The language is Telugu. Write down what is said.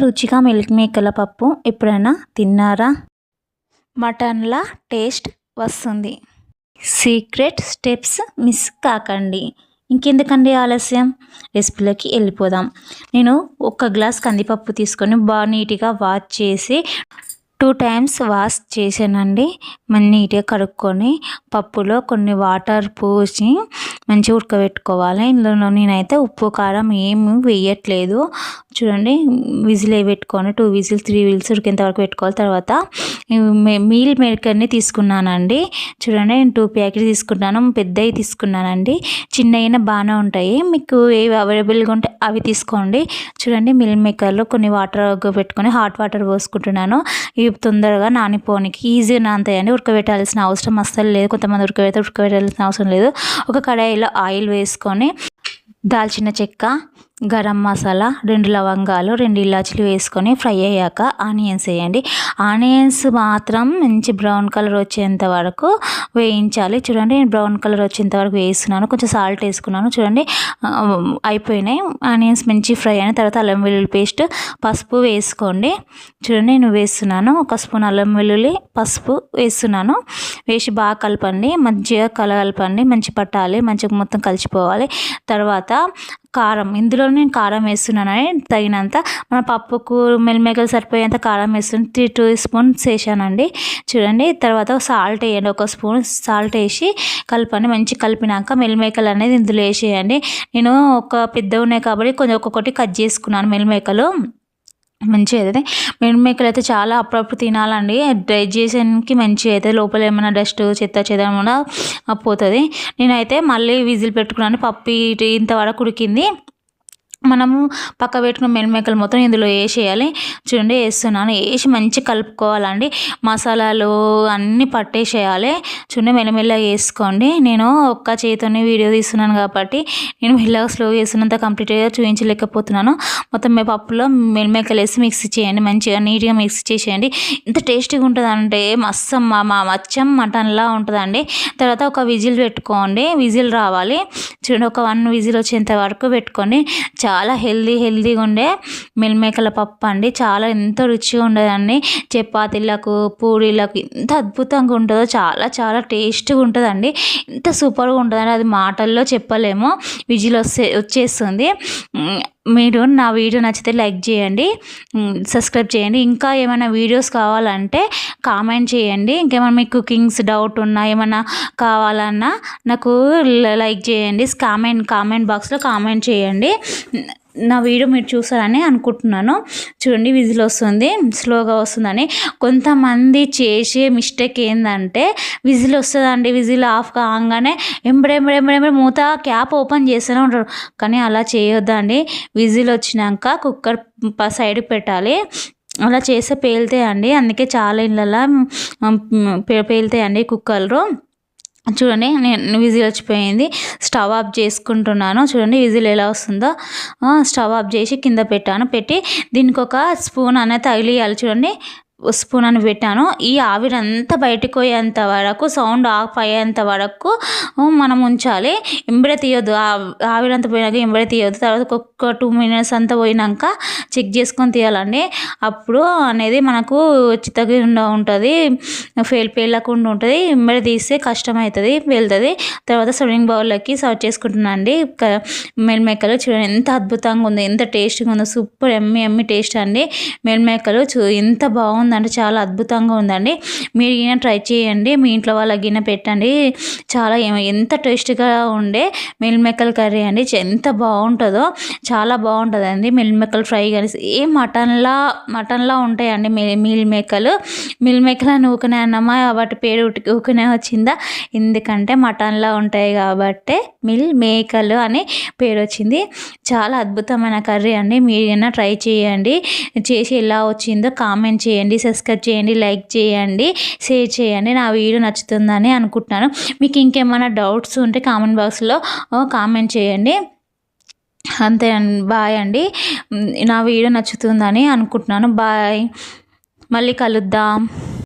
రుచిగా మిల్క్ మేకర్ల పప్పు ఎప్పుడైనా తిన్నారా? మటన్లా టేస్ట్ వస్తుంది. సీక్రెట్ స్టెప్స్ మిస్ కాకండి. ఇంకెందుకండి ఆలస్యం, రెసిపీలోకి వెళ్ళిపోదాం. నేను ఒక గ్లాస్ కందిపప్పు తీసుకొని బాగా నీట్గా వాష్ చేసి 2 టైమ్స్ వాష్ చేసానండి. నీట్గా కడుక్కొని పప్పులో కొన్ని వాటర్ పోసి మంచిగా ఉడకబెట్టుకోవాలి. ఇందులో నేనైతే ఉప్పు కారం ఏమి వేయట్లేదు. చూడండి, విజిల్ పెట్టుకొని 2 విజిల్స్ 3 విజిల్స్ ఉడికేంత వరకు పెట్టుకోవాలి. తర్వాత మీల్ మేకర్ని తీసుకున్నానండి. చూడండి, నేను 2 ప్యాకెట్స్ తీసుకున్నాను. పెద్దవి తీసుకున్నానండి. చిన్నవి బాగానే ఉంటాయి, మీకు ఏవి అవైలబుల్గా ఉంటే అవి తీసుకోండి. చూడండి, మిల్ మేకర్లో కొన్ని వాటర్ పెట్టుకొని హాట్ వాటర్ పోసుకుంటున్నాను. ఇవి తొందరగా నానిపోనికి ఈజీగా నానతాయండి. ఉడకబెట్టాల్సిన అవసరం అస్సలు లేదు. కొంతమంది ఉడకబెట్టాల్సిన అవసరం లేదు. ఒక కడాయిలో ఆయిల్ వేసుకొని దాల్చిన చెక్క, గరం మసాలా, 2 లవంగాలు, 2 ఇలాచీలు వేసుకొని ఫ్రై అయ్యాక ఆనియన్స్ వేయండి. ఆనియన్స్ మాత్రం మంచి బ్రౌన్ కలర్ వచ్చేంత వరకు వేయించాలి. చూడండి, నేను బ్రౌన్ కలర్ వచ్చేంత వరకు వేస్తున్నాను. కొంచెం సాల్ట్ వేసుకున్నాను. చూడండి, అయిపోయినాయి ఆనియన్స్ మంచి ఫ్రై అయిన తర్వాత అల్లం వెల్లుల్లి పేస్ట్, పసుపు వేసుకోండి. చూడండి, నేను వేస్తున్నాను. 1 స్పూన్ అల్లం వెల్లుల్లి పసుపు వేస్తున్నాను. వేసి బాగా కలపండి. మంచిగా కలగలపండి. మంచి పట్టాలి, మంచిగా మొత్తం కలిసిపోవాలి. తర్వాత కారం, ఇందులో నేను కారం వేస్తున్నానని తగినంత, మన పప్పుకు మిల్ మేకర్ సరిపోయేంత కారం వేస్తున్నాను. 2 స్పూన్స్ వేసానండి. చూడండి, తర్వాత సాల్ట్ వేయండి. 1 స్పూన్ సాల్ట్ వేసి కలపండి. మంచి కలిపినాక మిల్ మేకర్ అనేది ఇందులో వేసేయండి. నేను ఒక పెద్ద ఉన్నాయి కాబట్టి కొంచెం ఒక్కొక్కటి కట్ చేసుకున్నాను. మిల్ మేకలు మంచిగా అవుతుంది. మిల్ మేకర్ అయితే చాలా అప్పుడప్పుడు తినాలండి. డైజెషన్కి మంచిగా అవుతుంది. లోపల ఏమైనా డస్ట్ చెత్త చెదారం కూడా పోతుంది. నేనైతే మళ్ళీ విజిల్ పెట్టుకున్నాను. పప్పు ఇంతవరకు ఉడికింది. మనము పక్క పెట్టుకున్న మిల్ మేకర్ మొత్తం ఇందులో వేసేయాలి. చూడండి, వేస్తున్నాను. వేసి మంచిగా కలుపుకోవాలండి. మసాలాలు అన్నీ పట్టేసేయాలి. చూడండి, మెల్లమెల్లగా వేసుకోండి. నేను ఒక్క చేతితోనే వీడియో తీస్తున్నాను కాబట్టి నేను మెల్లగా స్లో చేస్తున్నంత కంప్లీట్గా చూపించలేకపోతున్నాను. మొత్తం పప్పులో మిల్ మేకర్ వేసి మిక్స్ చేయండి. మంచిగా నీట్గా మిక్స్ చేసేయండి. ఎంత టేస్టీగా ఉంటుంది అంటే మస్తు మచ్చం మటన్లా ఉంటుందండి. తర్వాత ఒక విజిల్ పెట్టుకోండి. విజిల్ రావాలి. చూడండి, ఒక 1 విజిల్ వచ్చేంత వరకు పెట్టుకోండి. చాలా హెల్దీగా ఉండే మిల్ మేకర్ల పప్పు అండి. చాలా ఎంత రుచిగా ఉండదండి. చపాతీలకు, పూరీలకు ఎంత అద్భుతంగా ఉంటుందో, చాలా చాలా టేస్ట్గా ఉంటుందండి. ఎంత సూపర్గా ఉంటుందండి, అది మాటల్లో చెప్పలేము. విజిల్ వచ్చేస్తుంది. మీరు నా వీడియో నచ్చితే లైక్ చేయండి, సబ్స్క్రైబ్ చేయండి. ఇంకా ఏమైనా వీడియోస్ కావాలంటే కామెంట్ చేయండి. ఇంకేమైనా మీకు కుకింగ్స్ డౌట్ ఉన్నా ఏమైనా కావాలన్నా నాకు లైక్ చేయండి. కామెంట్ బాక్స్లో కామెంట్ చేయండి. నా వీడియో మీరు చూస్తారని అనుకుంటున్నాను. చూడండి, విజిల్ వస్తుంది, స్లోగా వస్తుందని. కొంతమంది చేసే మిస్టేక్ ఏంటంటే విజిల్ వస్తుందండి, విజిల్ ఆఫ్ కాగానే ఎంబడే మూత క్యాప్ ఓపెన్ చేస్తూనే ఉంటారు. కానీ అలా చేయొద్దండి. విజిల్ వచ్చినాక కుక్కర్ సైడ్కి పెట్టాలి. అలా చేస్తే పేలుతాయండి. అందుకే చాలా ఇళ్ళల్లో పేలుతాయండి కుక్కర్లు. చూడండి, నేను విజిల్ వచ్చిపోయింది. స్టవ్ ఆఫ్ చేసుకుంటున్నాను. చూడండి, విజిల్ ఎలా వస్తుందో. స్టవ్ ఆఫ్ చేసి కింద పెట్టి దీనికి ఒక స్పూన్ అనేది తగిలియాలి. చూడండి, స్పూన్ అని పెట్టాను. ఈ ఆవిరంతా బయటకు పోయేంత వరకు, సౌండ్ ఆఫ్ అయ్యేంత వరకు మనం ఉంచాలి. ఎంబడే తీయొద్దు. ఆవిరంతా పోయినాక ఎంబడే తీయొద్దు. తర్వాత ఒక 2 మినిట్స్ అంతా పోయినాక చెక్ చేసుకొని తీయాలండి. అప్పుడు అనేది మనకు చిత్తగికుండా ఉంటుంది, పేలకుండా ఉంటుంది. ఎంబడే తీస్తే కష్టమవుతుంది, వెళ్తుంది. తర్వాత సర్వింగ్ బౌల్లోకి సర్వ్ చేసుకుంటున్నానండి. మిల్ మేకర్లు చూడండి ఎంత అద్భుతంగా ఉంది, ఎంత టేస్ట్గా ఉందో. సూపర్ ఎమ్మి టేస్ట్ అండి. మిల్ మేకర్లు ఎంత బాగుంది అంటే చాలా అద్భుతంగా ఉందండి. మీరు గిన్నె ట్రై చేయండి. మీ ఇంట్లో వాళ్ళ గిన్నె పెట్టండి. చాలా ఎంత టేస్ట్గా ఉండే మిల్ మేకర్ కర్రీ అండి. ఎంత బాగుంటుందో, చాలా బాగుంటుందండి. మిల్ మేకర్ ఫ్రై కానీ ఏం మటన్లా ఉంటాయండి మిల్ మేకర్లు. మిల్ మేకర్ అని ఊకనే అన్నమా, వాటి పేరు ఊకనే వచ్చిందా? ఎందుకంటే మటన్లా ఉంటాయి కాబట్టి మిల్ మేకర్లు అని పేరు వచ్చింది. చాలా అద్భుతమైన కర్రీ అండి. మీరైనా ట్రై చేయండి. చేసి ఎలా వచ్చిందో కామెంట్ చేయండి, సబ్స్క్రైబ్ చేయండి, లైక్ చేయండి, షేర్ చేయండి. నా వీడియో నచ్చుతుందని అనుకుంటున్నాను. మీకు ఇంకేమైనా డౌట్స్ ఉంటే కామెంట్ బాక్స్లో కామెంట్ చేయండి. అంతే అండి. బాయ్ అండి. నా వీడియో నచ్చుతుందని అనుకుంటున్నాను. బాయ్. మళ్ళీ కలుద్దాం.